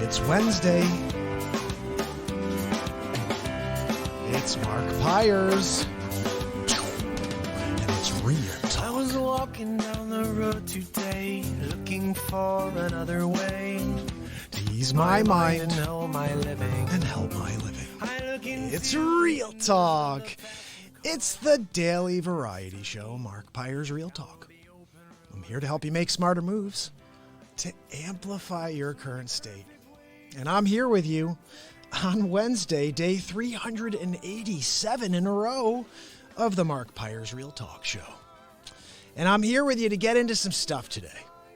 It's Wednesday. It's Mark Pyers. And it's real talk. I was walking down the road today, looking for another way to ease my mind and help my living. It's real talk. It's the daily variety show, Mark Pyers Real Talk. I'm here to help you make smarter moves to amplify your current state. And I'm here with you on Wednesday, day 387 in a row of the Mark Pyers Real Talk show. And I'm here with you to get into some stuff today.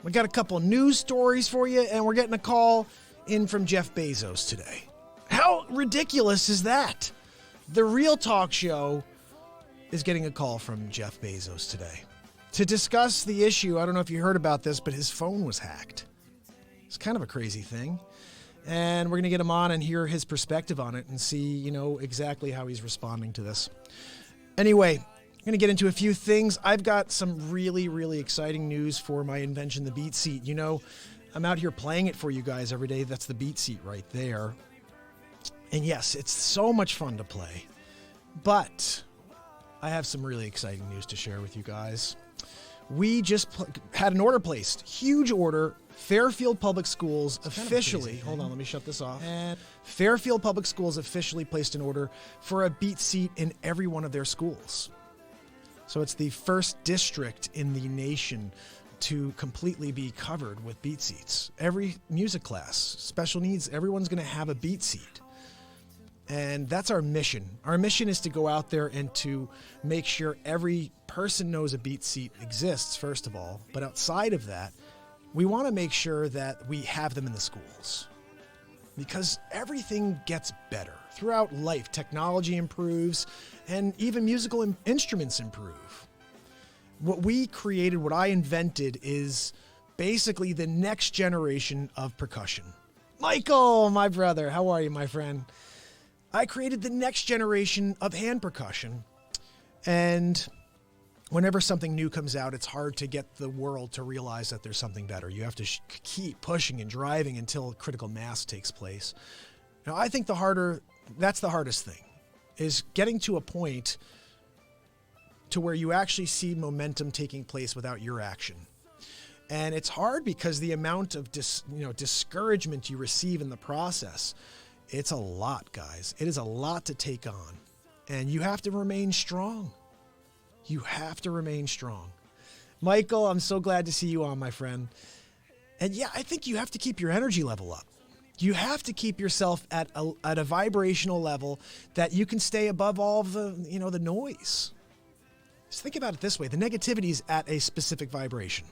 We got a couple news stories for you, and we're getting a call in from Jeff Bezos today. How ridiculous is that? The Real Talk show is getting a call from Jeff Bezos today to discuss the issue. I don't know if you heard about this, but his phone was hacked. It's kind of a crazy thing. And we're going to get him on and hear his perspective on it and see, exactly how he's responding to this. Anyway, I'm going to get into a few things. I've got some really, really exciting news for my invention, the BeatSeat. I'm out here playing it for you guys every day. That's the BeatSeat right there. And yes, it's so much fun to play. But I have some really exciting news to share with you guys. We just had an order placed. Huge order. Fairfield Public Schools officially, hold on, let me shut this off. And Fairfield Public Schools officially placed an order for a BeatSeat in every one of their schools. So it's the first district in the nation to completely be covered with BeatSeats. Every music class, special needs, everyone's going to have a BeatSeat. And that's our mission. Our mission is to go out there and to make sure every person knows a BeatSeat exists, first of all. But outside of that, we want to make sure that we have them in the schools. Because everything gets better. Throughout life, technology improves, and even musical instruments improve. What we created, what I invented, is basically the next generation of percussion. Michael, my brother, how are you, my friend? I created the next generation of hand percussion. And whenever something new comes out, it's hard to get the world to realize that there's something better. You have to keep pushing and driving until critical mass takes place. Now, I think that's the hardest thing, is getting to a point to where you actually see momentum taking place without your action. And it's hard because the amount of discouragement you receive in the process, it's a lot, guys. It is a lot to take on. And you have to remain strong. You have to remain strong. Michael, I'm so glad to see you on, my friend. And yeah, I think you have to keep your energy level up. You have to keep yourself at a vibrational level that you can stay above all of the noise. Just think about it this way. The negativity is at a specific vibration.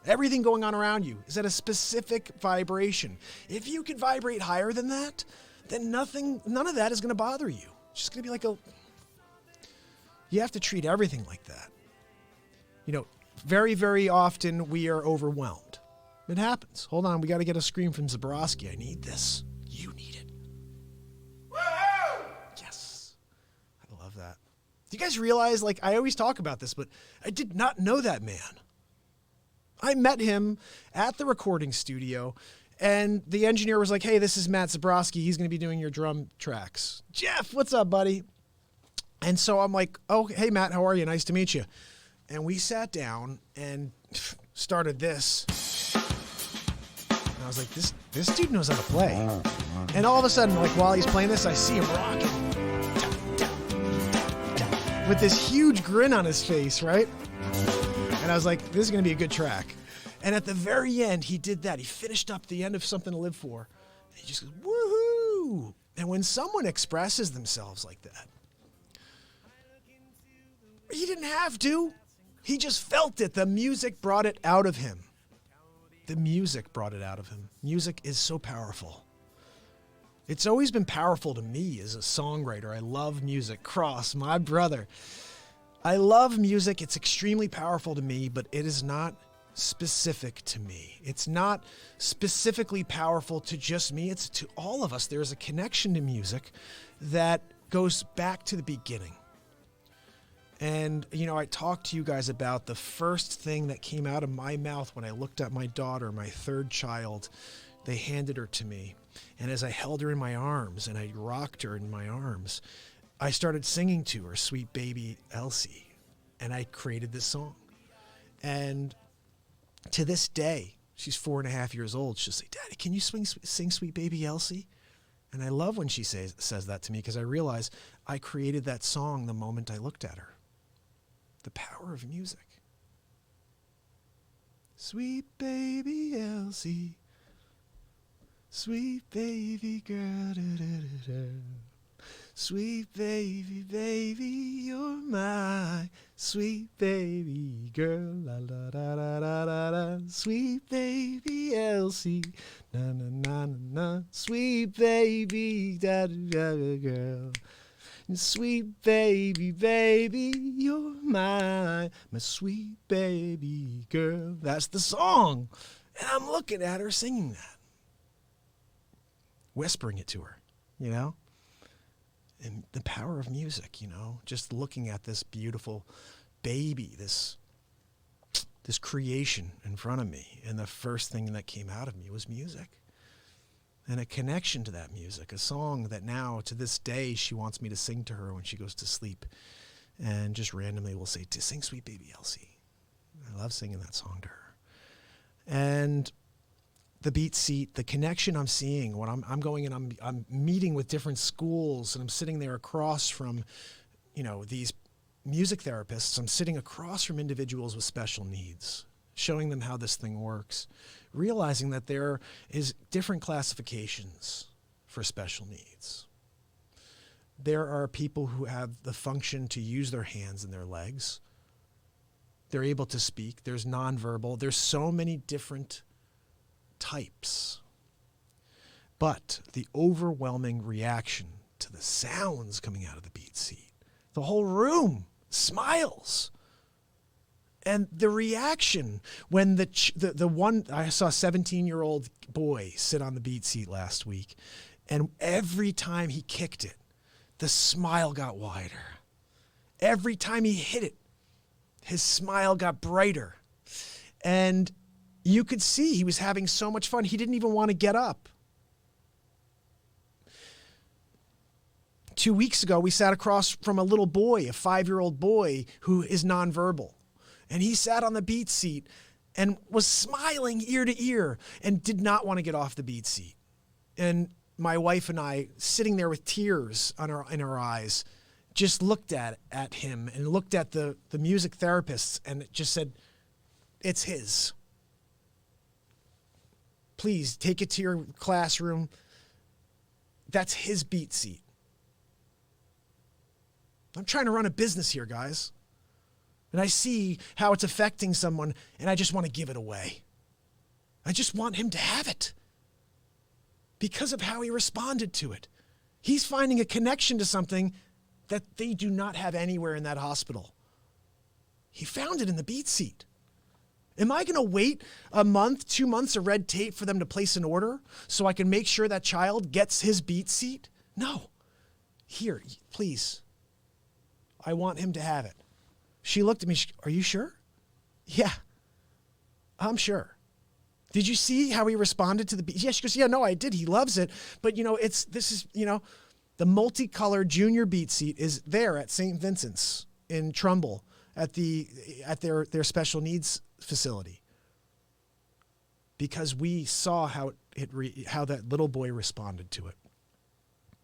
Everything going on around you is at a specific vibration. If you can vibrate higher than that, then none of that is going to bother you. It's just going to be like you have to treat everything like that. Very, very often we are overwhelmed. It happens. Hold on. We got to get a scream from Zabrowski. I need this. You need it. Woo-hoo! Yes. I love that. Do you guys realize, I always talk about this, but I did not know that man. I met him at the recording studio, and the engineer was like, hey, this is Matt Zabrowski. He's going to be doing your drum tracks. Jeff, what's up, buddy? And so I'm like, oh, hey, Matt, how are you? Nice to meet you. And we sat down and started this. And I was like, this dude knows how to play. And all of a sudden, while he's playing this, I see him rocking. With this huge grin on his face, right? And I was like, this is going to be a good track. And at the very end, he did that. He finished up the end of Something to Live For. And he just goes, woohoo! And when someone expresses themselves like that, he didn't have to. He just felt it. The music brought it out of him. The music brought it out of him. Music is so powerful. It's always been powerful to me as a songwriter. I love music. Cross, my brother. I love music. It's extremely powerful to me, but it is not specific to me. It's not specifically powerful to just me. It's to all of us. There's a connection to music that goes back to the beginning. And, I talked to you guys about the first thing that came out of my mouth when I looked at my daughter, my third child. They handed her to me. And as I held her in my arms and I rocked her in my arms, I started singing to her, Sweet Baby Elsie. And I created this song. And to this day, she's 4.5 years old. She'll say, Daddy, can you sing Sweet Baby Elsie? And I love when she says that to me, because I realize I created that song the moment I looked at her. The power of music. Sweet baby Elsie, sweet baby girl, da, da, da, da. Sweet baby, baby, you're my sweet baby girl, la la da da da da da. Sweet baby Elsie, na na na na na. Sweet baby da da da girl. Sweet baby, baby, you're my sweet baby girl. That's the song. And I'm looking at her singing that. Whispering it to her, And the power of music, Just looking at this beautiful baby, this creation in front of me. And the first thing that came out of me was music. And a connection to that music, a song that now, to this day, she wants me to sing to her when she goes to sleep. And just randomly will say, sing Sweet Baby Elsie. I love singing that song to her. And the BeatSeat, the connection I'm seeing when I'm going and I'm meeting with different schools, and I'm sitting there across from, these music therapists. I'm sitting across from individuals with special needs, showing them how this thing works, realizing that there is different classifications for special needs. There are people who have the function to use their hands and their legs. They're able to speak. There's nonverbal. There's so many different types. But the overwhelming reaction to the sounds coming out of the BeatSeat, the whole room smiles. And the reaction when the one, I saw a 17-year-old boy sit on the BeatSeat last week, and every time he kicked it, the smile got wider. Every time he hit it, his smile got brighter. And you could see he was having so much fun, he didn't even want to get up. 2 weeks ago, we sat across from a little boy, a 5-year-old boy who is nonverbal. And he sat on the BeatSeat and was smiling ear to ear and did not want to get off the BeatSeat. And my wife and I, sitting there with tears in our eyes, just looked at him and looked at the music therapists and just said, it's his. Please take it to your classroom. That's his BeatSeat. I'm trying to run a business here, guys. And I see how it's affecting someone, and I just want to give it away. I just want him to have it because of how he responded to it. He's finding a connection to something that they do not have anywhere in that hospital. He found it in the BeatSeat. Am I going to wait a month, 2 months of red tape for them to place an order so I can make sure that child gets his BeatSeat? No. Here, please. I want him to have it. She looked at me, are you sure? Yeah, I'm sure. Did you see how he responded to the BeatSeat? Yeah, she goes, yeah, no, I did. He loves it. But, the multicolored junior BeatSeat is there at St. Vincent's in Trumbull at their special needs facility. Because we saw how that little boy responded to it.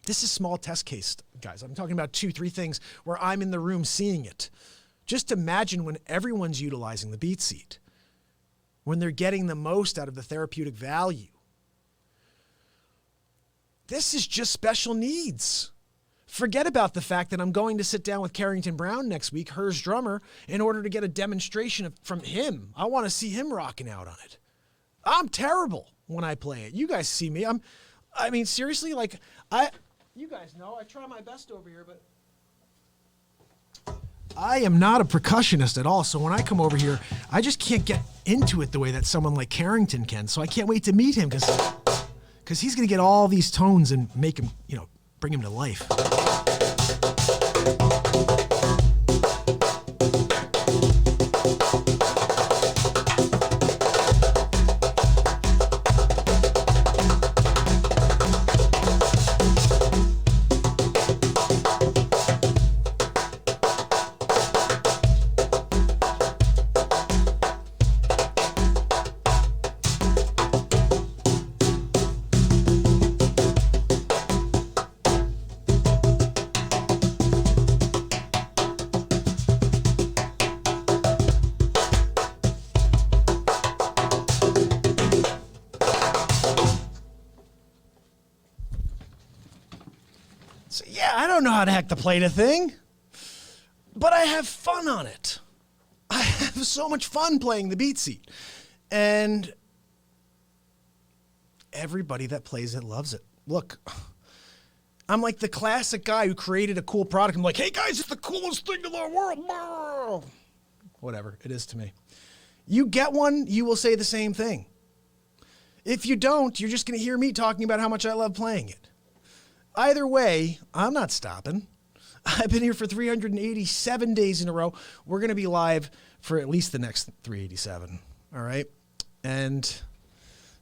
This is small test case, guys. I'm talking about 2-3 things where I'm in the room seeing it. Just imagine when everyone's utilizing the BeatSeat, when they're getting the most out of the therapeutic value. This is just special needs. Forget about the fact that I'm going to sit down with Carrington Brown next week, Her's drummer, in order to get a demonstration from him. I want to see him rocking out on it. I'm terrible when I play it. You guys see me. Seriously, you guys know I try my best over here, but I am not a percussionist at all. So when I come over here, I just can't get into it the way that someone like Carrington can. So I can't wait to meet him because he's going to get all these tones and make him, bring him to life. don't know how the heck to play the thing, but I have fun on it. I have so much fun playing the BeatSeat. And everybody that plays it loves it. Look, I'm like the classic guy who created a cool product. I'm like, hey guys, it's the coolest thing in the world. Whatever it is to me. You get one, you will say the same thing. If you don't, you're just going to hear me talking about how much I love playing it. Either way, I'm not stopping. I've been here for 387 days in a row. We're going to be live for at least the next 387. All right. And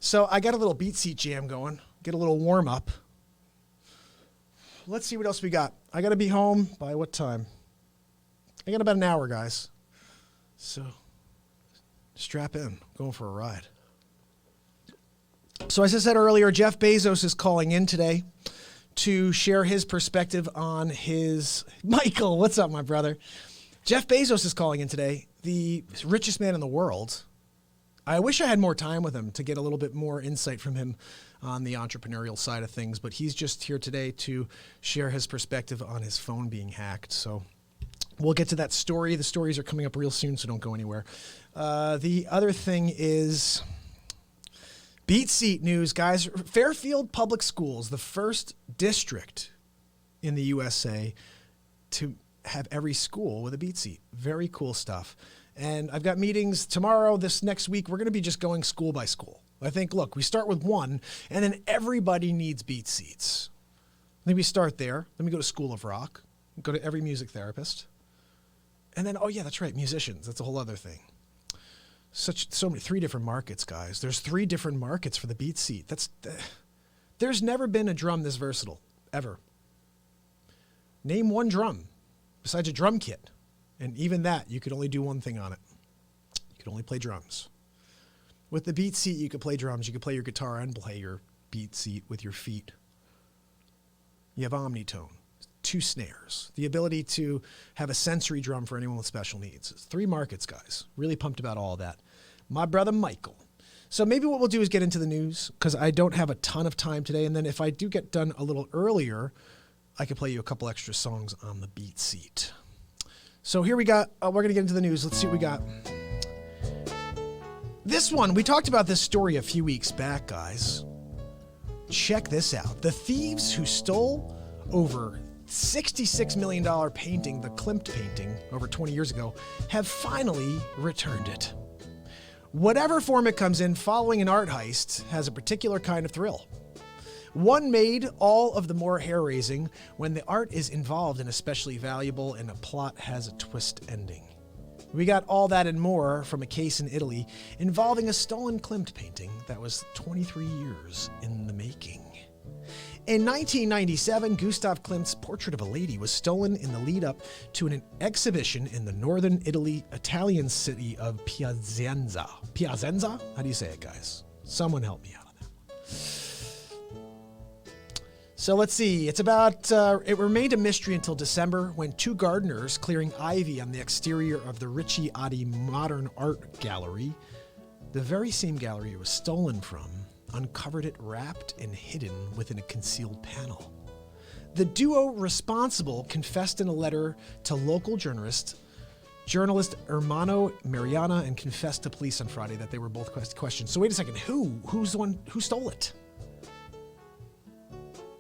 so I got a little BeatSeat jam going, get a little warm up. Let's see what else we got. I got to be home by what time? I got about an hour, guys. So strap in, going for a ride. So as I said earlier, Jeff Bezos is calling in today to share his perspective on his... Michael, what's up, my brother? Jeff Bezos is calling in today, the richest man in the world. I wish I had more time with him to get a little bit more insight from him on the entrepreneurial side of things, but he's just here today to share his perspective on his phone being hacked. So we'll get to that story. The stories are coming up real soon, so don't go anywhere. The other thing is BeatSeat news, guys. Fairfield Public Schools, the first district in the USA to have every school with a BeatSeat. Very cool stuff. And I've got meetings tomorrow, this next week. We're going to be just going school by school. I think, look, we start with one, and then everybody needs Beat-Seats. I think we start there. Then we go to School of Rock, go to every music therapist. And then, oh yeah, that's right, musicians. That's a whole other thing. So many, 3 different markets, guys. There's 3 different markets for the BeatSeat. There's never been a drum this versatile, ever. Name one drum besides a drum kit. And even that, you could only do one thing on it. You could only play drums. With the BeatSeat, you could play drums. You could play your guitar and play your BeatSeat with your feet. You have omnitone, 2 snares, the ability to have a sensory drum for anyone with special needs. It's 3 markets, guys. Really pumped about all of that. My brother Michael. So maybe what we'll do is get into the news because I don't have a ton of time today. And then if I do get done a little earlier, I could play you a couple extra songs on the BeatSeat. So here we got, we're going to get into the news. Let's see what we got. This one, we talked about this story a few weeks back, guys. Check this out. The thieves who stole over $66 million painting, the Klimt painting, over 20 years ago, have finally returned it. Whatever form it comes in, following an art heist has a particular kind of thrill. One made all of the more hair-raising when the art is involved and especially valuable and a plot has a twist ending. We got all that and more from a case in Italy involving a stolen Klimt painting that was 23 years in the making. In 1997, Gustav Klimt's Portrait of a Lady was stolen in the lead-up to an exhibition in the northern Italian city of Piacenza. Piacenza? How do you say it, guys? Someone help me out on that one. So let's see, it's about, it remained a mystery until December when 2 gardeners clearing ivy on the exterior of the Ricciati Modern Art Gallery, the very same gallery it was stolen from, uncovered it wrapped and hidden within a concealed panel. The duo responsible confessed in a letter to local journalist Ermanno Mariana and confessed to police on Friday that they were both questioned. So wait a second, who's the one who stole it?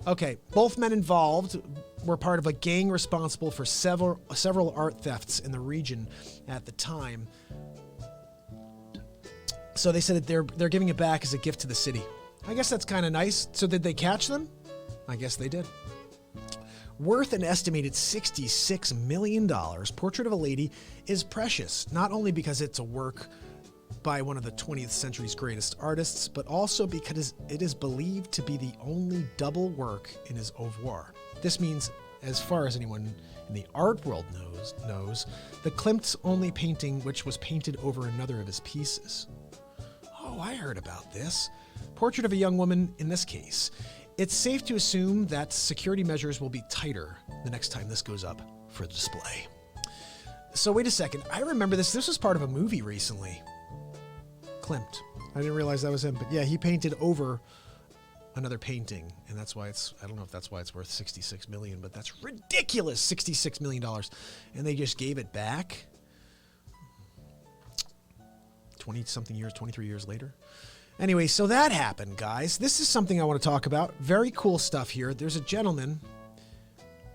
Okay, both men involved were part of a gang responsible for several art thefts in the region at the time. So they said that they're giving it back as a gift to the city. I guess that's kind of nice. So did they catch them? I guess they did. Worth an estimated $66 million, Portrait of a Lady is precious, not only because it's a work by one of the 20th century's greatest artists, but also because it is believed to be the only double work in his oeuvre. This means, as far as anyone in the art world knows, the Klimt's only painting which was painted over another of his pieces. Oh, I heard about this. Portrait of a young woman in this case. It's safe to assume that security measures will be tighter the next time this goes up for display. So wait a second, I remember this. This was part of a movie recently. Klimt. I didn't realize that was him, but yeah, he painted over another painting, and that's why I don't know if that's why it's worth $66 million, but that's ridiculous, $66 million. And they just gave it back 20-something years, 23 years later. Anyway, so that happened, guys. This is something I want to talk about. Very cool stuff here. There's a gentleman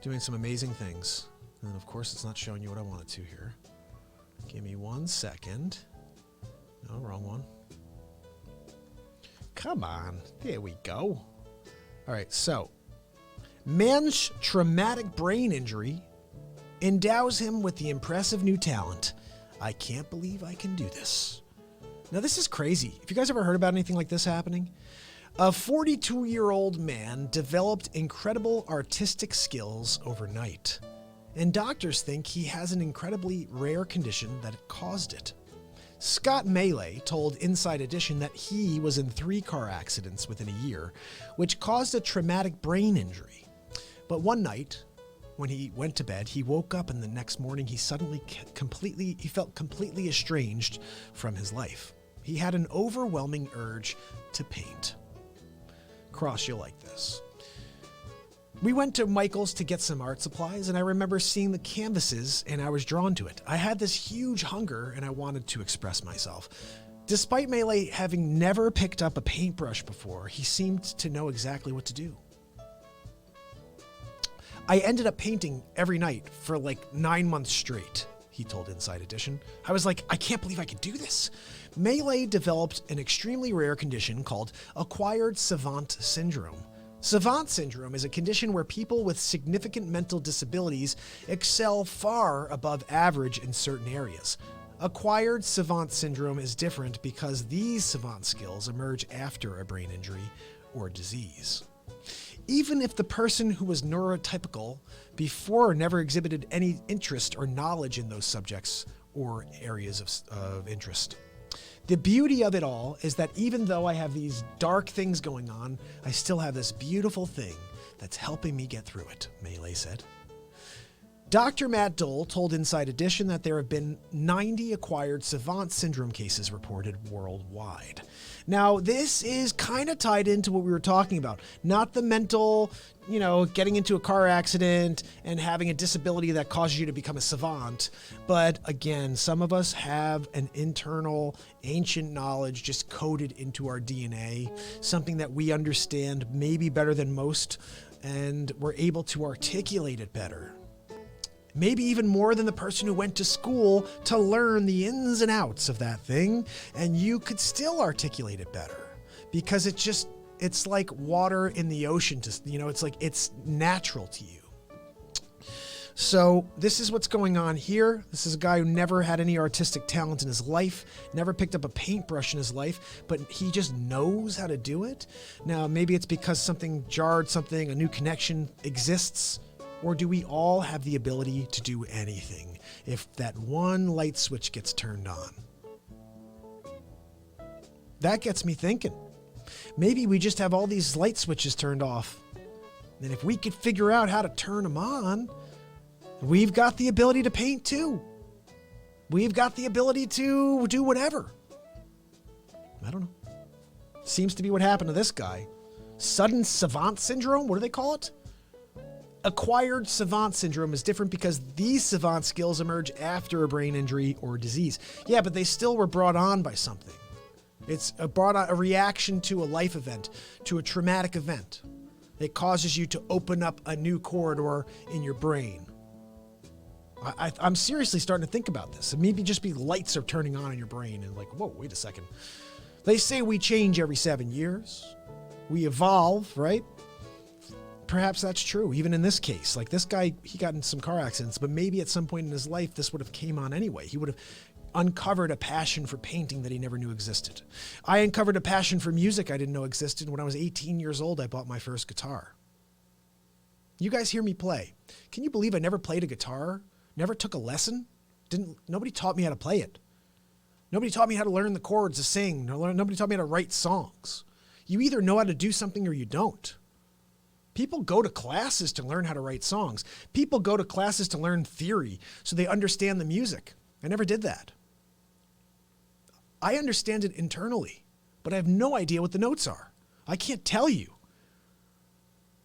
doing some amazing things. And of course, it's not showing you what I want it to here. Give me 1 second. No, wrong one. Come on. There we go. All right, so man's traumatic brain injury endows him with the impressive new talent. I can't believe I can do this. Now, this is crazy. Have you guys ever heard about anything like this happening? A 42-year-old man developed incredible artistic skills overnight, and doctors think he has an incredibly rare condition that caused it. Scott Melee told Inside Edition that he was in 3 car accidents within a year, which caused a traumatic brain injury. But one night, when he went to bed, he woke up, and the next morning he suddenly felt completely estranged from his life. He had an overwhelming urge to paint. Cross, you'll like this. We went to Michael's to get some art supplies, and I remember seeing the canvases, and I was drawn to it. I had this huge hunger, and I wanted to express myself. Despite Melee having never picked up a paintbrush before, he seemed to know exactly what to do. I ended up painting every night for like 9 months straight, he told Inside Edition. I was like, I can't believe I could do this. Melee developed an extremely rare condition called acquired savant syndrome. Savant syndrome is a condition where people with significant mental disabilities excel far above average in certain areas. Acquired savant syndrome is different because these savant skills emerge after a brain injury or disease. Even if the person who was neurotypical before never exhibited any interest or knowledge in those subjects or areas of interest. The beauty of it all is that even though I have these dark things going on, I still have this beautiful thing that's helping me get through it, Melee said. Dr. Matt Dole told Inside Edition that there have been 90 acquired savant syndrome cases reported worldwide. Now, this is kind of tied into what we were talking about. Not the mental, getting into a car accident and having a disability that causes you to become a savant. But again, some of us have an internal ancient knowledge just coded into our DNA, something that we understand maybe better than most, and we're able to articulate it better. Maybe even more than the person who went to school to learn the ins and outs of that thing, and you could still articulate it better because it's like water in the ocean. It's natural to you. So this is what's going on here. This is a guy who never had any artistic talent in his life, never picked up a paintbrush in his life, but he just knows how to do it. Now, maybe it's because something jarred something, a new connection exists. Or do we all have the ability to do anything if that one light switch gets turned on? That gets me thinking. Maybe we just have all these light switches turned off. And if we could figure out how to turn them on, we've got the ability to paint too. We've got the ability to do whatever. I don't know. Seems to be what happened to this guy. Sudden savant syndrome? What do they call it? Acquired savant syndrome is different because these savant skills emerge after a brain injury or disease. Yeah, but they still were brought on by something. It's brought on a reaction to a life event, to a traumatic event. It causes you to open up a new corridor in your brain. I'm seriously starting to think about this. Maybe just be lights are turning on in your brain and like, whoa, wait a second. They say we change every 7 years. We evolve, right? Perhaps that's true, even in this case. Like this guy, he got in some car accidents, but maybe at some point in his life, this would have came on anyway. He would have uncovered a passion for painting that he never knew existed. I uncovered a passion for music I didn't know existed. When I was 18 years old, I bought my first guitar. You guys hear me play. Can you believe I never played a guitar? Never took a lesson? Nobody taught me how to play it. Nobody taught me how to learn the chords to sing. Nobody taught me how to write songs. You either know how to do something or you don't. People go to classes to learn how to write songs. People go to classes to learn theory so they understand the music. I never did that. I understand it internally, but I have no idea what the notes are. I can't tell you.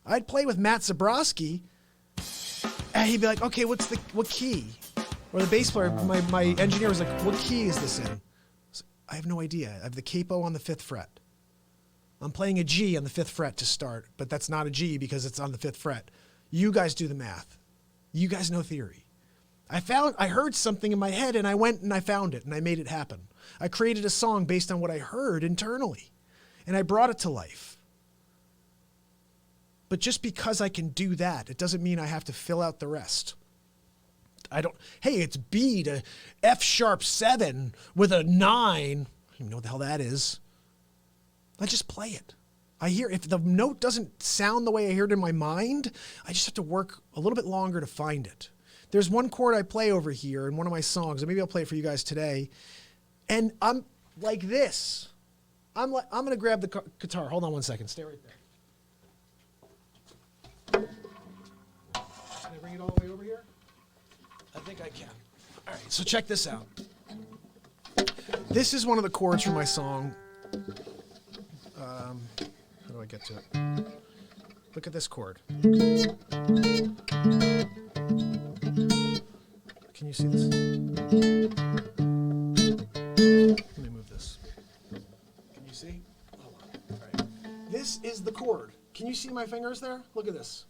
I'd play with Matt Zabrowski, and he'd be like, okay, what key? Or the bass player, my engineer was like, what key is this in? I have no idea. I have the capo on the 5th fret. I'm playing a G on the 5th fret to start, but that's not a G because it's on the 5th fret. You guys do the math. You guys know theory. I heard something in my head and I went and I found it and I made it happen. I created a song based on what I heard internally and I brought it to life. But just because I can do that, it doesn't mean I have to fill out the rest. Hey, it's B to F sharp 7 with a 9. I don't even know what the hell that is. I just play it. If the note doesn't sound the way I hear it in my mind, I just have to work a little bit longer to find it. There's one chord I play over here in one of my songs, and maybe I'll play it for you guys today. And I'm like this. I'm going to grab the guitar. Hold on one second. Stay right there. Can I bring it all the way over here? I think I can. All right, so check this out. This is one of the chords from my song. How do I get to it? Look at this chord. Can you see this? Let me move this. Can you see? Hold on. All right. This is the chord. Can you see my fingers there? Look at this.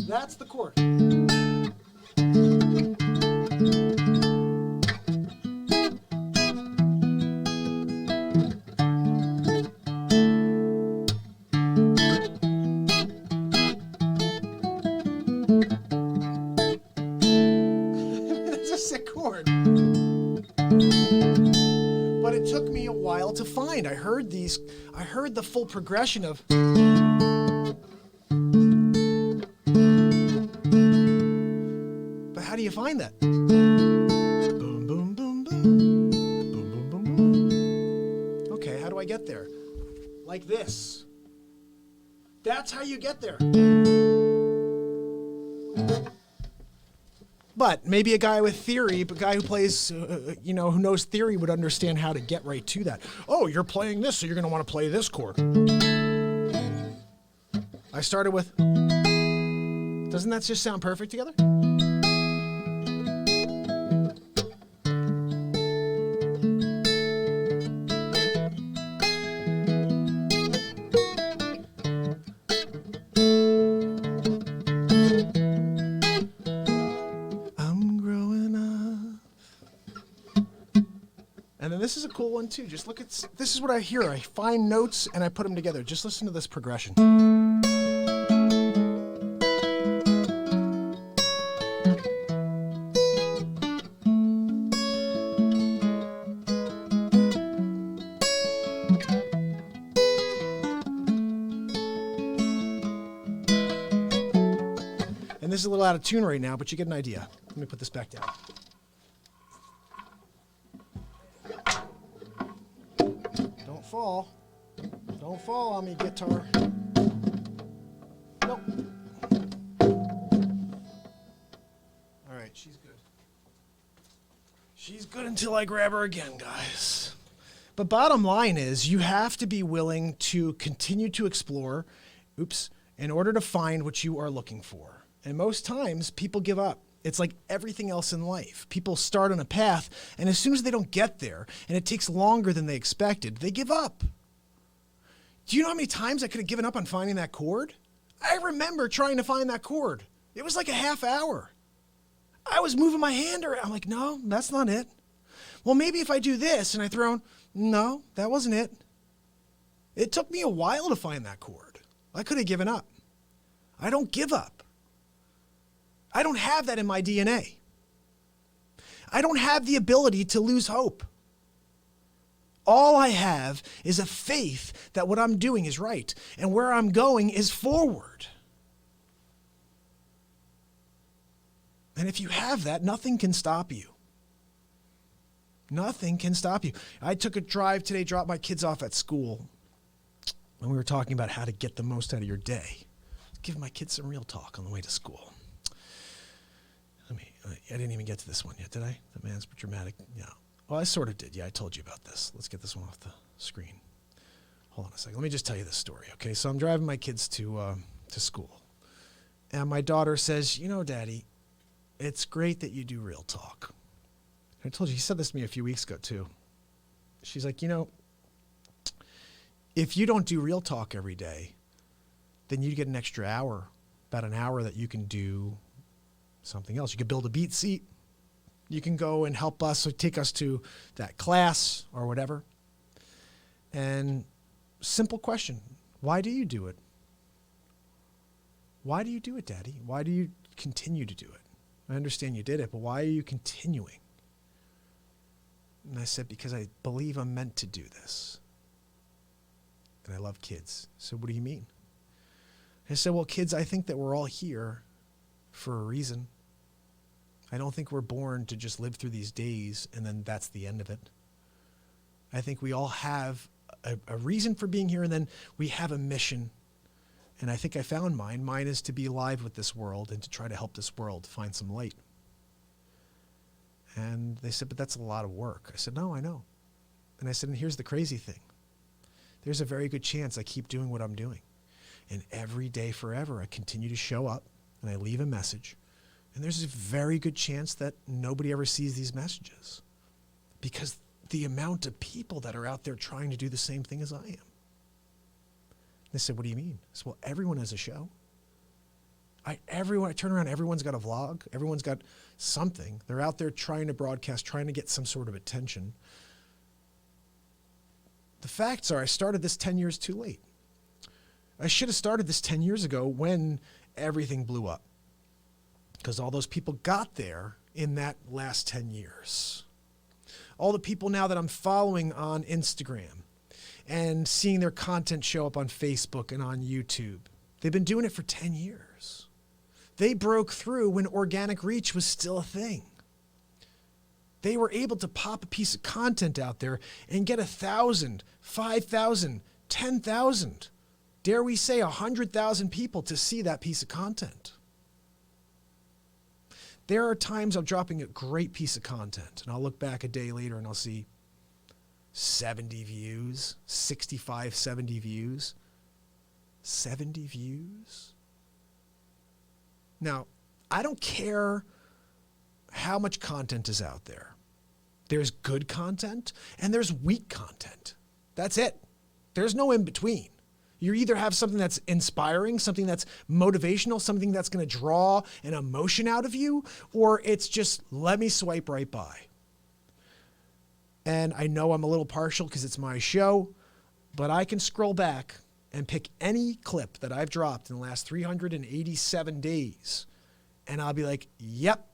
That's the chord. But it took me a while to find. I heard the full progression of. But how do you find that? Boom, boom, boom, boom. Boom, boom, boom, boom. Okay, how do I get there? Like this. That's how you get there. But maybe a guy with theory, a guy who plays, who knows theory would understand how to get right to that. Oh, you're playing this, so you're going to want to play this chord. I started with, doesn't that just sound perfect together? And then this is a cool one too. Just look at, this is what I hear. I find notes and I put them together. Just listen to this progression. And this is a little out of tune right now, but you get an idea. Let me put this back down. Fall. Don't fall on me, guitar. Nope. All right, she's good. She's good until I grab her again, guys. But bottom line is, you have to be willing to continue to explore, in order to find what you are looking for. And most times, people give up. It's like everything else in life. People start on a path, and as soon as they don't get there, and it takes longer than they expected, they give up. Do you know how many times I could have given up on finding that chord? I remember trying to find that chord. It was like a half hour. I was moving my hand around. I'm like, no, that's not it. Well, maybe if I do this and I throw, no, that wasn't it. It took me a while to find that chord. I could have given up. I don't give up. I don't have that in my DNA. I don't have the ability to lose hope. All I have is a faith that what I'm doing is right and where I'm going is forward. And if you have that, nothing can stop you. Nothing can stop you. I took a drive today, dropped my kids off at school, and we were talking about how to get the most out of your day. Give my kids some real talk on the way to school. I didn't even get to this one yet, did I? The man's dramatic. Yeah. Well, I sort of did. Yeah, I told you about this. Let's get this one off the screen. Hold on a second. Let me just tell you this story, okay? So I'm driving my kids to school. And my daughter says, Daddy, it's great that you do Real Talk. I told you, he said this to me a few weeks ago too. She's like, if you don't do Real Talk every day, then you get an extra hour, about an hour that you can do something else. You could build a BeatSeat. You can go and help us or take us to that class or whatever. And simple question, why do you do it? Why do you do it, Daddy? Why do you continue to do it? I understand you did it, but why are you continuing? And I said, because I believe I'm meant to do this. And I love kids. So what do you mean? I said, well, kids, I think that we're all here for a reason. I don't think we're born to just live through these days and then that's the end of it. I think we all have a reason for being here, and then we have a mission. And I think I found mine. Mine is to be alive with this world and to try to help this world find some light. And they said, but that's a lot of work. I said, no, I know. And I said, and here's the crazy thing. There's a very good chance I keep doing what I'm doing. And every day forever, I continue to show up and I leave a message. And there's a very good chance that nobody ever sees these messages, because the amount of people that are out there trying to do the same thing as I am. They said, what do you mean? I said, well, everyone has a show. I turn around, everyone's got a vlog. Everyone's got something. They're out there trying to broadcast, trying to get some sort of attention. The facts are I started this 10 years too late. I should have started this 10 years ago when everything blew up, because all those people got there in that last 10 years. All the people now that I'm following on Instagram and seeing their content show up on Facebook and on YouTube, they've been doing it for 10 years. They broke through when organic reach was still a thing. They were able to pop a piece of content out there and get 1,000, 5,000, 10,000, dare we say 100,000 people to see that piece of content. There are times I'm dropping a great piece of content and I'll look back a day later and I'll see 70 views, 65, 70 views. 70 views? Now, I don't care how much content is out there. There's good content and there's weak content. That's it. There's no in between. You either have something that's inspiring, something that's motivational, something that's going to draw an emotion out of you, or it's just let me swipe right by. And I know I'm a little partial because it's my show, but I can scroll back and pick any clip that I've dropped in the last 387 days, and I'll be like, yep.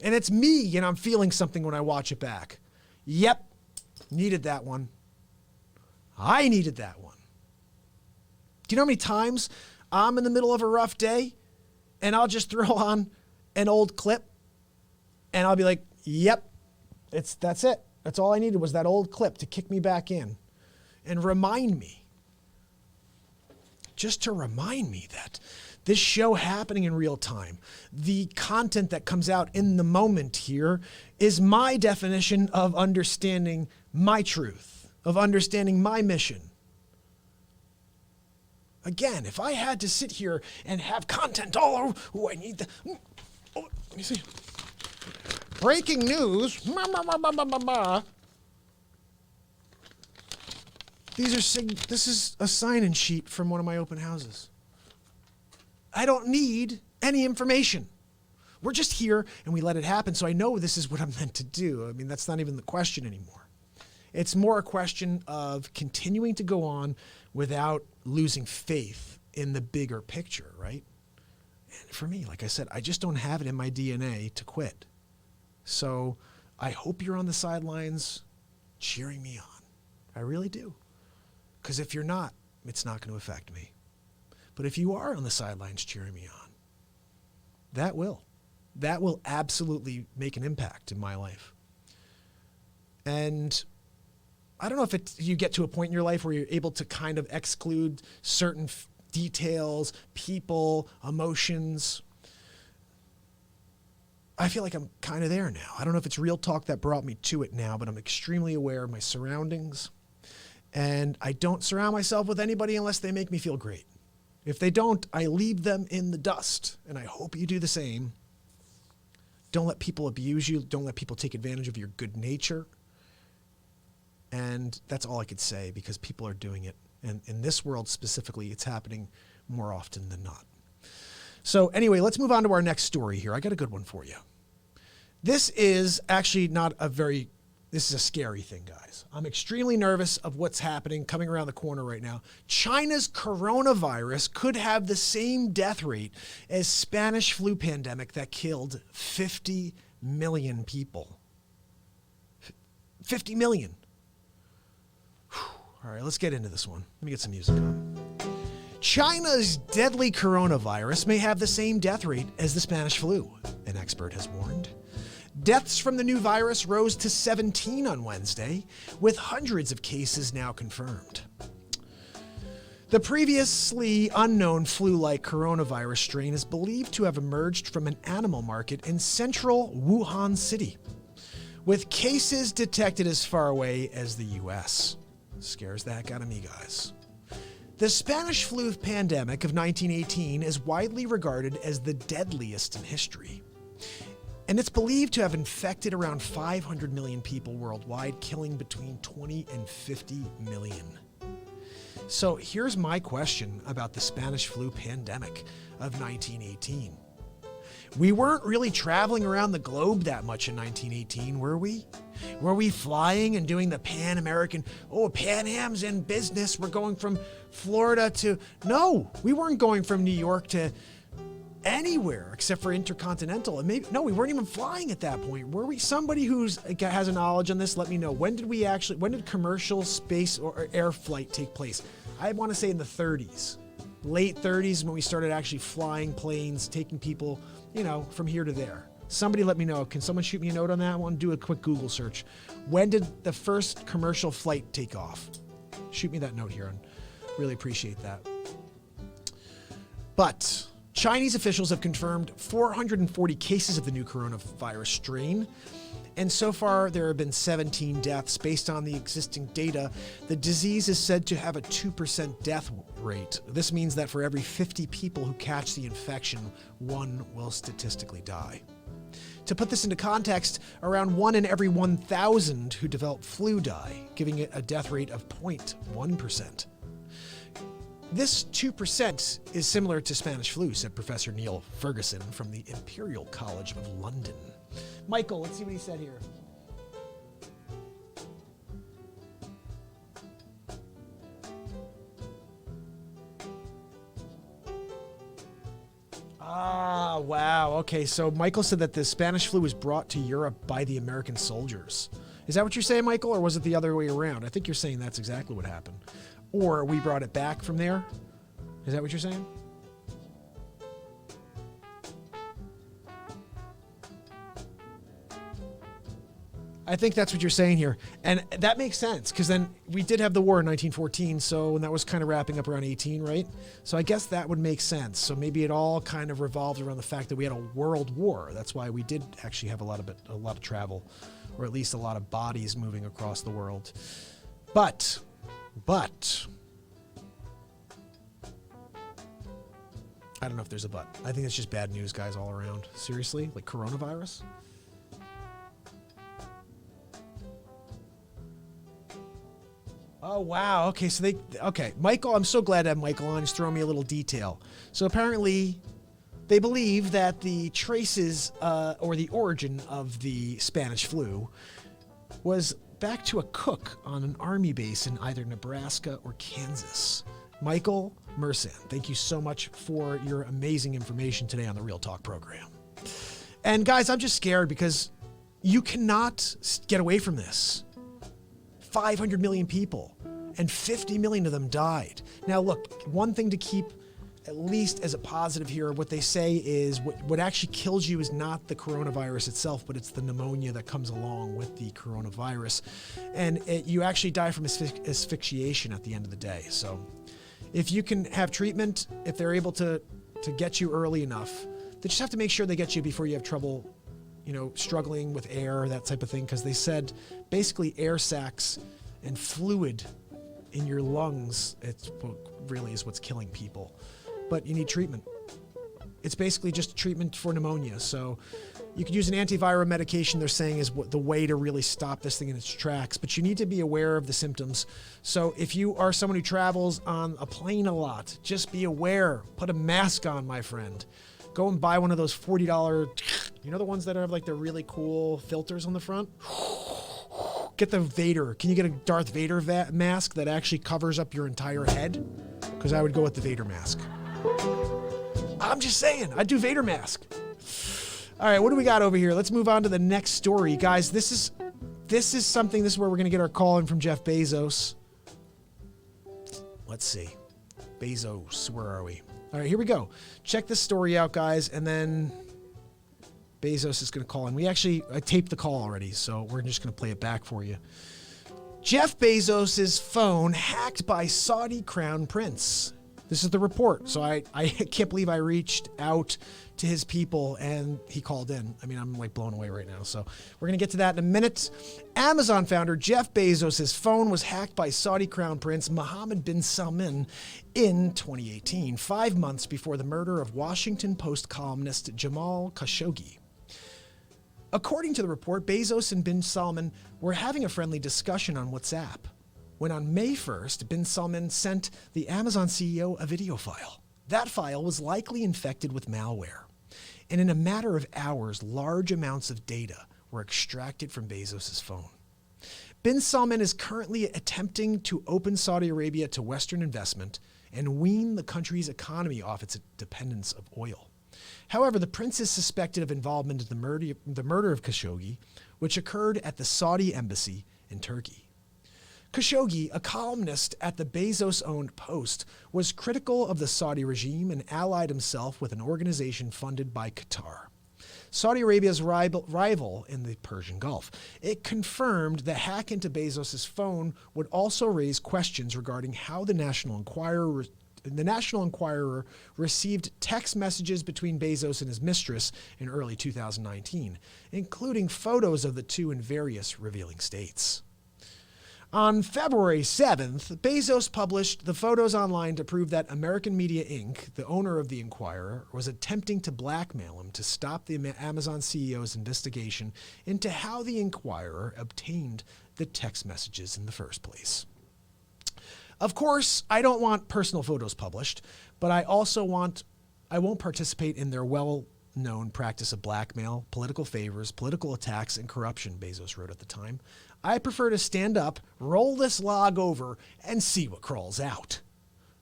And it's me, and I'm feeling something when I watch it back. Yep. Needed that one. I needed that one. Do you know how many times I'm in the middle of a rough day and I'll just throw on an old clip and I'll be like, yep, that's it. That's all I needed was that old clip to kick me back in and remind me, just to remind me that this show happening in real time, the content that comes out in the moment here is my definition of understanding my truth, of understanding my mission. Again, if I had to sit here and have content all over, I need the, let me see. Breaking news. This is a sign-in sheet from one of my open houses. I don't need any information. We're just here and we let it happen. So I know this is what I'm meant to do. I mean, that's not even the question anymore. It's more a question of continuing to go on without losing faith in the bigger picture, right? And for me, like I said, I just don't have it in my DNA to quit. So I hope you're on the sidelines cheering me on. I really do. Because if you're not, it's not going to affect me. But if you are on the sidelines cheering me on, that will absolutely make an impact in my life. And I don't know if you get to a point in your life where you're able to kind of exclude certain details, people, emotions. I feel like I'm kind of there now. I don't know if it's Real Talk that brought me to it now, but I'm extremely aware of my surroundings. And I don't surround myself with anybody unless they make me feel great. If they don't, I leave them in the dust. And I hope you do the same. Don't let people abuse you. Don't let people take advantage of your good nature. And that's all I could say, because people are doing it. And in this world specifically, it's happening more often than not. So anyway, let's move on to our next story here. I got a good one for you. This is actually not a very, this is a scary thing, guys. I'm extremely nervous of what's happening coming around the corner right now. China's coronavirus could have the same death rate as Spanish flu pandemic that killed 50 million people. 50 million. Whew. All right, let's get into this one. Let me get some music on. China's deadly coronavirus may have the same death rate as the Spanish flu, an expert has warned. Deaths from the new virus rose to 17 on Wednesday, with hundreds of cases now confirmed. The previously unknown flu-like coronavirus strain is believed to have emerged from an animal market in central Wuhan City, with cases detected as far away as the U.S. Scares the heck out of me, guys. The Spanish flu pandemic of 1918 is widely regarded as the deadliest in history. And it's believed to have infected around 500 million people worldwide, killing between 20 and 50 million. So here's my question about the Spanish flu pandemic of 1918. We weren't really traveling around the globe that much in 1918, were we? Were we flying and doing the Pan-American, Pan Am's in business, we're going from Florida to... No, we weren't going from New York to anywhere except for intercontinental. And we weren't even flying at that point, were we? Somebody has a knowledge on this, let me know. When did commercial space or air flight take place? I want to say in the 30s. Late 30s when we started actually flying planes, taking people, from here to there. Somebody let me know. Can someone shoot me a note on that? I want to do a quick Google search. When did the first commercial flight take off? Shoot me that note here. I really appreciate that. But Chinese officials have confirmed 440 cases of the new coronavirus strain. And so far, there have been 17 deaths. Based on the existing data, the disease is said to have a 2% death rate. This means that for every 50 people who catch the infection, one will statistically die. To put this into context, around 1 in every 1,000 who develop flu die, giving it a death rate of 0.1%. This 2% is similar to Spanish flu, said Professor Neil Ferguson from the Imperial College of London. Michael, let's see what he said here. Ah, wow. Okay, so Michael said that the Spanish flu was brought to Europe by the American soldiers. Is that what you're saying, Michael, or was it the other way around? I think you're saying that's exactly what happened. Or we brought it back from there? Is that what you're saying? I think that's what you're saying here. And that makes sense, because then we did have the war in 1914, and that was kind of wrapping up around 18, right? So I guess that would make sense. So maybe it all kind of revolved around the fact that we had a world war. That's why we did actually have a lot of travel, or at least a lot of bodies moving across the world. But I don't know if there's a but. I think it's just bad news, guys, all around. Seriously? Like coronavirus? Oh, wow. Okay, Michael, I'm so glad to have Michael on. He's throwing me a little detail. So apparently they believe that the traces or the origin of the Spanish flu was back to a cook on an army base in either Nebraska or Kansas. Michael Mersan, thank you so much for your amazing information today on the Real Talk program. And guys, I'm just scared because you cannot get away from this. 500 million people and 50 million of them died. Now look, one thing to keep at least as a positive here, what they say is what actually kills you is not the coronavirus itself, but it's the pneumonia that comes along with the coronavirus. And you actually die from asphyxiation at the end of the day. So if you can have treatment, if they're able to get you early enough, they just have to make sure they get you before you have trouble, struggling with air, that type of thing. Because they said basically air sacs and fluid in your lungs. It's what really is what's killing people. But you need treatment. It's basically just a treatment for pneumonia. So you could use an antiviral medication, they're saying, is the way to really stop this thing in its tracks. But you need to be aware of the symptoms. So if you are someone who travels on a plane a lot, just be aware. Put a mask on, my friend. Go and buy one of those $40, you know, the ones that have like the really cool filters on the front? Get the Vader. Can you get a Darth Vader mask that actually covers up your entire head? Because I would go with the Vader mask. I'm just saying, I'd do Vader mask. All right, what do we got over here? Let's move on to the next story. Guys, this is something, this is where we're going to get our call in from Jeff Bezos. Let's see. Bezos, where are we? All right, here we go. Check this story out, guys, and then Bezos is going to call in. I taped the call already, so we're just going to play it back for you. Jeff Bezos' phone hacked by Saudi crown prince. This is the report. So I can't believe I reached out to his people and he called in. I mean, I'm like blown away right now. So we're going to get to that in a minute. Amazon founder Jeff Bezos' phone was hacked by Saudi crown prince Mohammed bin Salman in 2018, 5 months before the murder of Washington Post columnist Jamal Khashoggi. According to the report, Bezos and bin Salman were having a friendly discussion on WhatsApp when on May 1st, bin Salman sent the Amazon CEO a video file. That file was likely infected with malware. And in a matter of hours, large amounts of data were extracted from Bezos' phone. Bin Salman is currently attempting to open Saudi Arabia to Western investment and wean the country's economy off its dependence of oil. However, the prince is suspected of involvement in the murder of Khashoggi, which occurred at the Saudi embassy in Turkey. Khashoggi, a columnist at the Bezos-owned Post, was critical of the Saudi regime and allied himself with an organization funded by Qatar, Saudi Arabia's rival in the Persian Gulf. It confirmed the hack into Bezos' phone would also raise questions regarding how the National Enquirer received text messages between Bezos and his mistress in early 2019, including photos of the two in various revealing states. On February 7th, Bezos published the photos online to prove that American Media Inc., the owner of the Enquirer, was attempting to blackmail him to stop the Amazon CEO's investigation into how the Enquirer obtained the text messages in the first place. Of course, I don't want personal photos published, but I won't participate in their well-known practice of blackmail, political favors, political attacks, and corruption, Bezos wrote at the time. I prefer to stand up, roll this log over, and see what crawls out.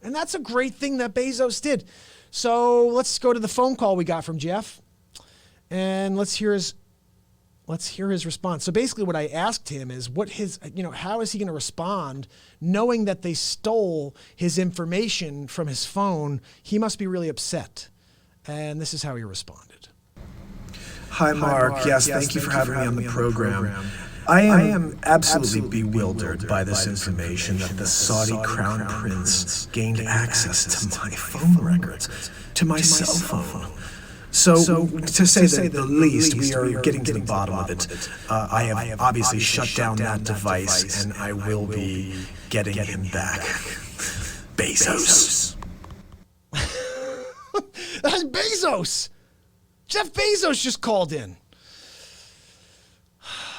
And that's a great thing that Bezos did. So let's go to the phone call we got from Jeff, and let's hear his response. So basically what I asked him is how is he going to respond knowing that they stole his information from his phone? He must be really upset. And this is how he responded. Hi, Mark. Yes, thank you for having me on the program. I am absolutely bewildered by this information that the Saudi crown prince gained access to my phone records, to my cell phone. So to say the least, we are getting to the bottom of it. I have obviously shut down that device, and I will be getting him back. Bezos. That's Bezos! Jeff Bezos just called in.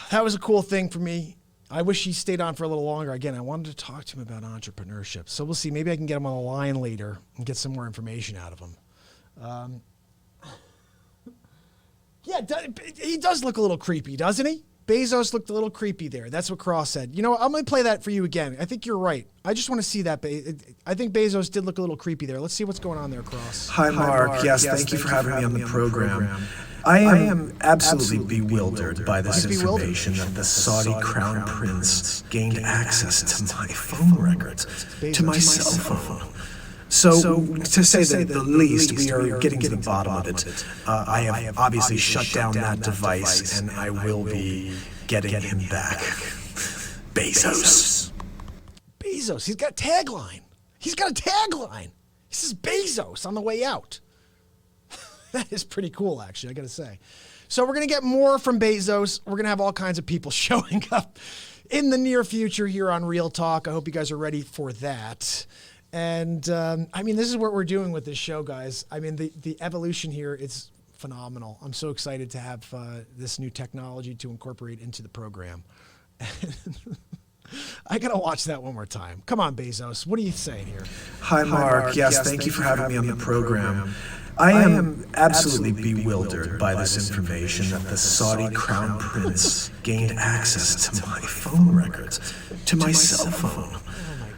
That was a cool thing for me. I wish he stayed on for a little longer. Again, I wanted to talk to him about entrepreneurship. So we'll see. Maybe I can get him on the line later and get some more information out of him. Yeah, he does look a little creepy, doesn't he? Bezos looked a little creepy there. That's what Cross said. You know what? I'm going to play that for you again. I think you're right. I just want to see that. I think Bezos did look a little creepy there. Let's see what's going on there, Cross. Hi, Mark. Yes, thank you for having me on the program. I am absolutely bewildered by this information that the Saudi crown prince gained access to my phone records, to my cell phone. So to say the least, we are getting to the bottom of it. I have obviously shut down that device, and I will be getting him back. Bezos. Bezos. He's got a tagline. He says Bezos on the way out. That is pretty cool, actually, I got to say. So we're going to get more from Bezos. We're going to have all kinds of people showing up in the near future here on Real Talk. I hope you guys are ready for that. And I mean, this is what we're doing with this show, guys. I mean, the evolution here is phenomenal. I'm so excited to have this new technology to incorporate into the program. I got to watch that one more time. Come on, Bezos. What are you saying here? Hi, Mark. Yes, thank you for having me on the program. I am absolutely bewildered by this information that the Saudi crown prince gained access to my phone records, to my cell phone.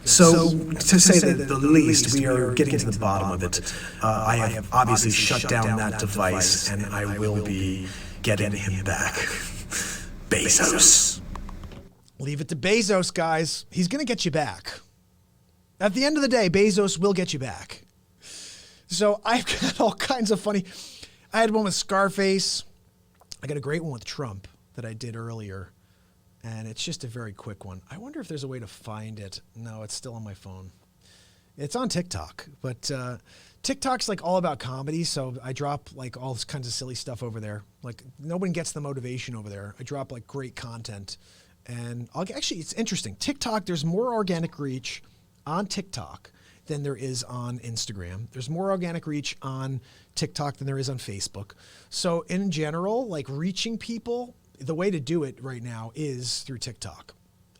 So, to say the least, we are getting to the bottom of it. I have obviously shut down that device, and I will be getting him back. Bezos. Leave it to Bezos, guys. He's going to get you back. At the end of the day, Bezos will get you back. So I've got all kinds of funny. I had one with Scarface. I got a great one with Trump that I did earlier. And it's just a very quick one. I wonder if there's a way to find it. No, it's still on my phone. It's on TikTok. But TikTok's like all about comedy. So I drop like all this kinds of silly stuff over there. Like no one gets the motivation over there. I drop like great content. And actually, it's interesting. TikTok, there's more organic reach on TikTok than there is on Instagram. There's more organic reach on TikTok than there is on Facebook. So in general, like reaching people, the way to do it right now is through TikTok.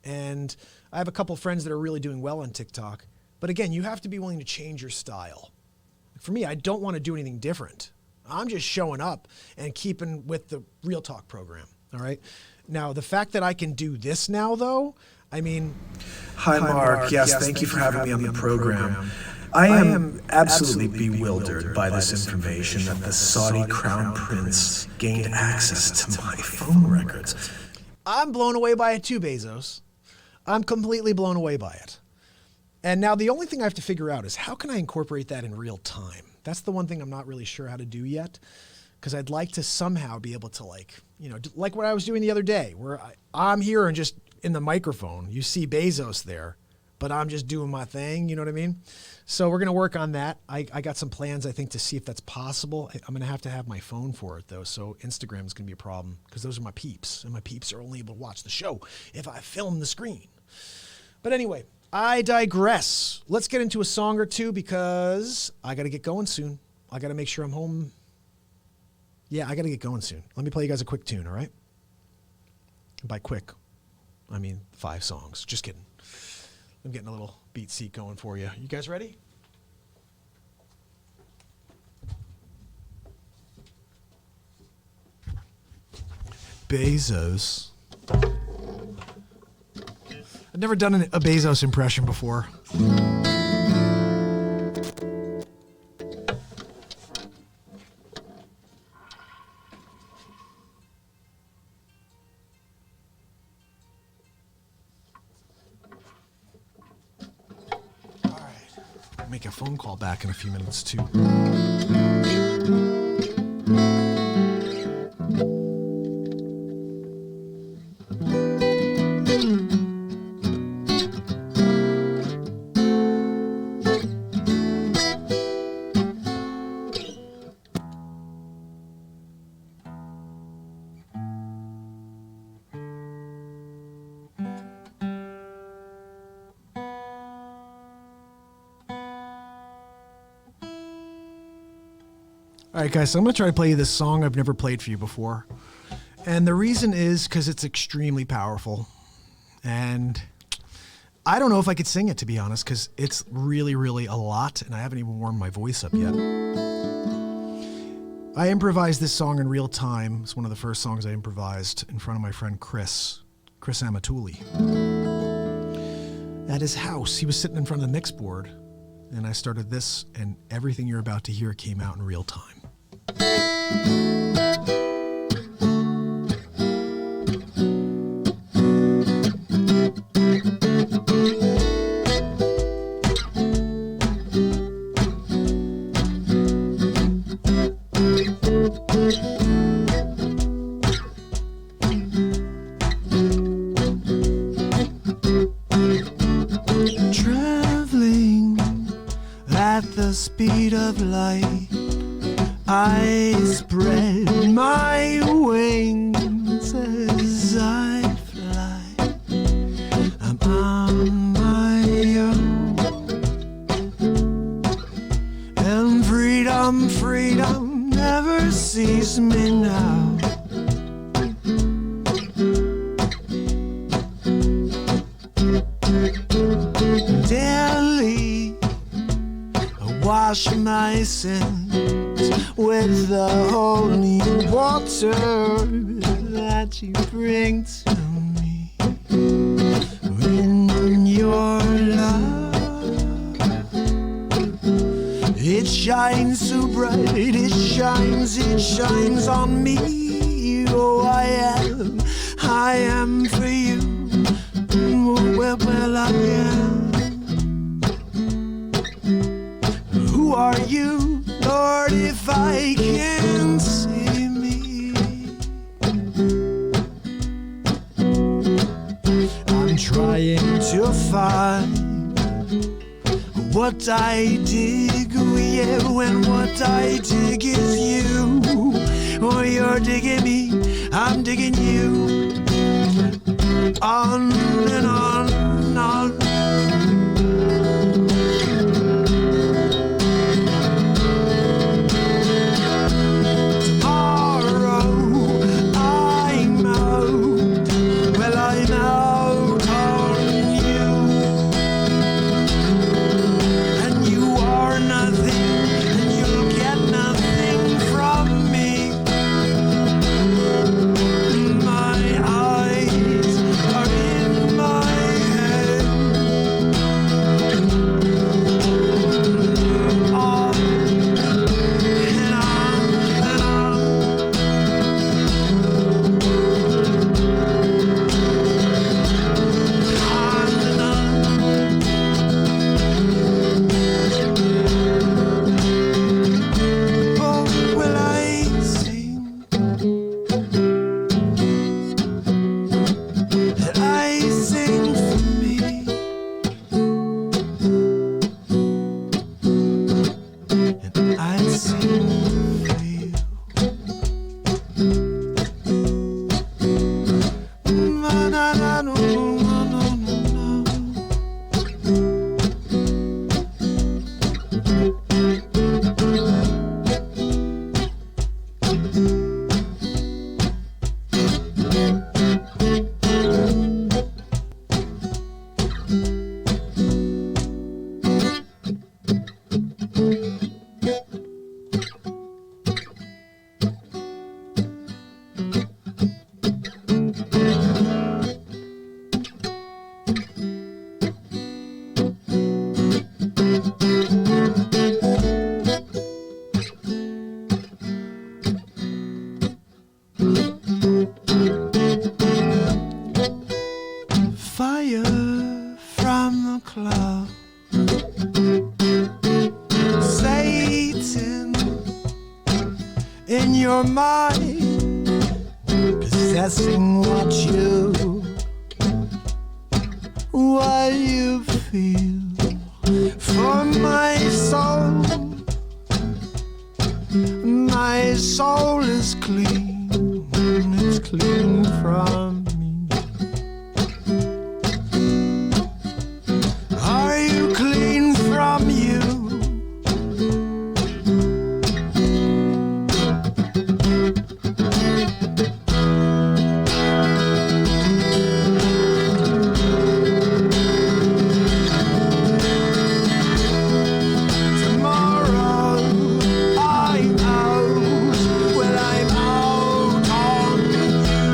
And I have a couple friends that are really doing well on TikTok. But again, you have to be willing to change your style. For me, I don't want to do anything different. I'm just showing up and keeping with the Real Talk program, all right? Now, the fact that I can do this now, though, I mean... Hi, Mark. Yes, thank you for having me on the program. I am absolutely bewildered by this information that the Saudi crown prince gained access to my phone records. I'm blown away by it too, Bezos. I'm completely blown away by it. And now the only thing I have to figure out is how can I incorporate that in real time? That's the one thing I'm not really sure how to do yet, because I'd like to somehow be able to like what I was doing the other day, where I'm here and just in the microphone, you see Bezos there, but I'm just doing my thing, you know what I mean? So we're going to work on that. I got some plans, I think, to see if that's possible. I'm going to have my phone for it, though, so Instagram is going to be a problem, because those are my peeps, and my peeps are only able to watch the show if I film the screen. But anyway, I digress. Let's get into a song or two, because I got to get going soon. I got to make sure I'm home. Yeah, I got to get going soon. Let me play you guys a quick tune, all right? By quick, I mean 5 songs. Just kidding. I'm getting a little BeatSeat going for you. You guys ready? Bezos. I've never done a Bezos impression before. Make a phone call back in a few minutes too. All right, guys, so I'm going to try to play you this song I've never played for you before. And the reason is because it's extremely powerful. And I don't know if I could sing it, to be honest, because it's really, really a lot, and I haven't even warmed my voice up yet. I improvised this song in real time. It's one of the first songs I improvised in front of my friend Chris Amatuli. At his house, he was sitting in front of the mix board, and I started this, and everything you're about to hear came out in real time. Traveling at the speed of light, I spread my wings as I fly sins with the holy water that you bring to me in your love. It shines so bright, it shines on me. Oh, I am for you. Well, I am. Who are you, Lord, if I can't see me? I'm trying to find what I dig, oh yeah, when what I dig is you. Oh, you're digging me, I'm digging you. On and on and on. Tomorrow I'm out. Well, I'm out on you. And you are nothing, and you'll get nothing from me. My eyes are in my head. On and on and on. On and on. Oh, will I sing? I sing for me, and I sing for you. Na, na, na, no, no, no, no, no. Fire from the clouds, Satan in your mind, possessing what you feel for my soul. My soul is clean, it's clean from me. Are you clean from you? Tomorrow I'm out. Well, I'm out on you.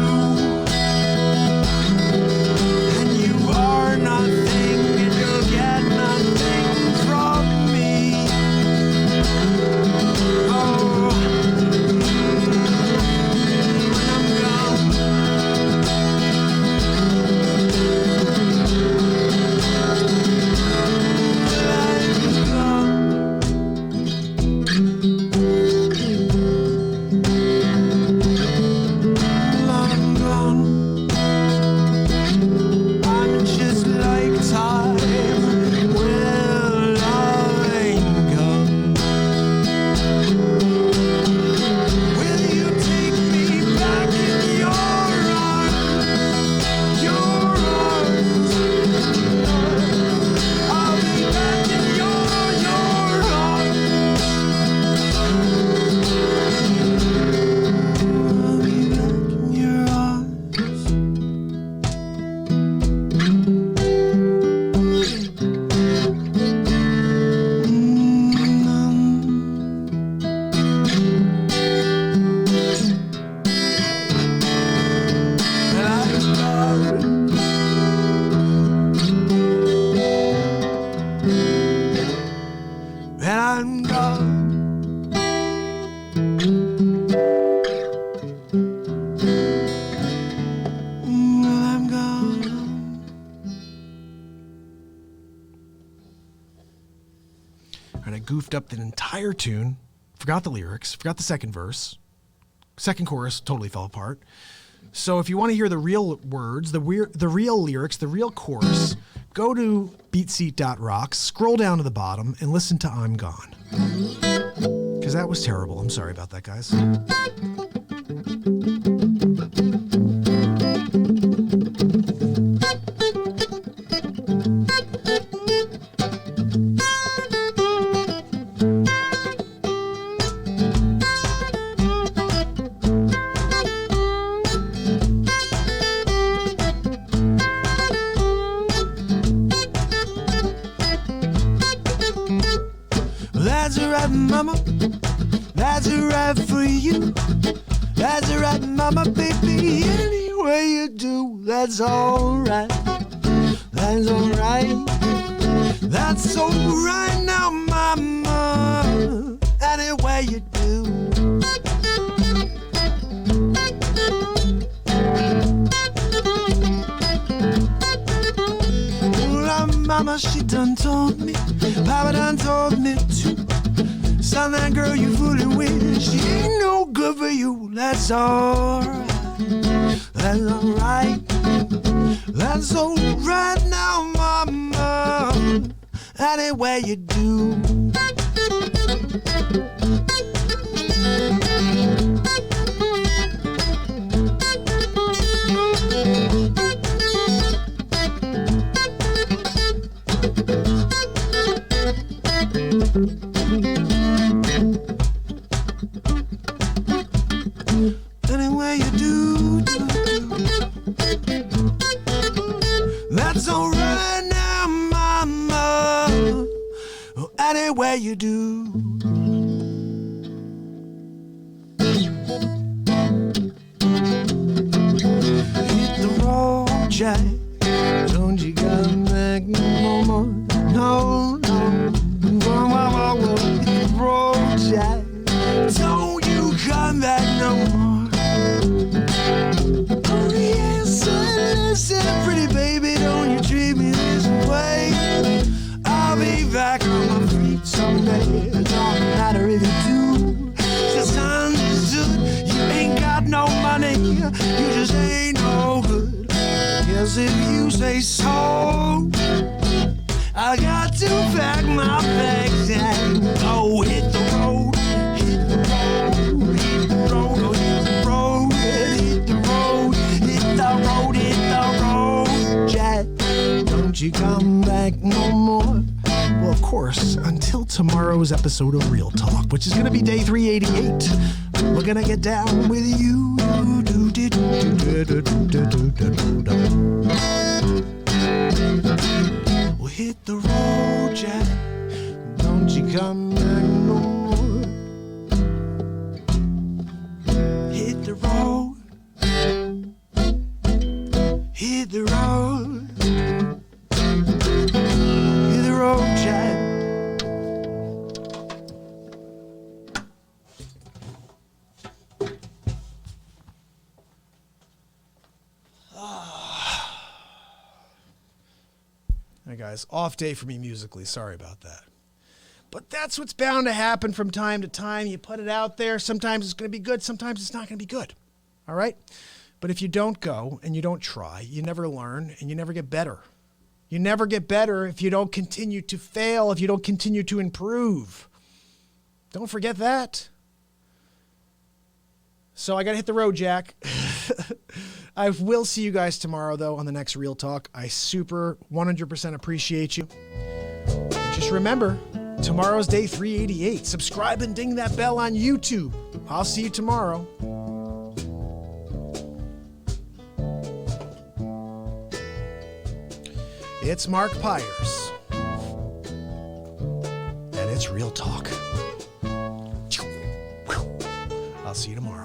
goofed up the entire tune, forgot the lyrics, forgot the second verse. Second chorus totally fell apart. So if you want to hear the real words, the real lyrics, the real chorus, go to BeatSeat.rocks, scroll down to the bottom, and listen to I'm Gone. Because that was terrible. I'm sorry about that, guys. That's right, mama. That's right for you. That's right, mama, baby. Any way you do, that's alright. That's alright. That's alright now, mama. Any way you do. Mama, she done told me, Papa done told me too. Son, that girl you fooling with, she ain't no good for you. That's alright, that's alright, that's alright now, mama. Any way you do. Anyway you do. That's alright now, mama. Anyway you do. Hit the road, Jack. Don't you come back no more. No, no. Hit the road, Jack. Don't you come back no more. Oh yes, listen, pretty baby, don't you treat me this way. I'll be back on my feet someday. It don't matter if you do. Just understood, you ain't got no money. You just ain't no good. Yes, if you say so, I got to pack my bags and go hit the road. Don't you come back no more. Well, of course, until tomorrow's episode of Real Talk, which is going to be day 388, we're going to get down with you. We'll hit the road, Jack. Don't you come back no more. Hit the road. Hit the road. Hit the road, Jack. Hey guys, off day for me musically. Sorry about that. But that's what's bound to happen from time to time. You put it out there. Sometimes it's going to be good. Sometimes it's not going to be good. All right? But if you don't go and you don't try, you never learn and you never get better. You never get better if you don't continue to fail, if you don't continue to improve. Don't forget that. So I got to hit the road, Jack. I will see you guys tomorrow, though, on the next Real Talk. I super 100% appreciate you. And just remember, tomorrow's day 388. Subscribe and ding that bell on YouTube. I'll see you tomorrow. It's Mark Pyers, and it's Real Talk. I'll see you tomorrow.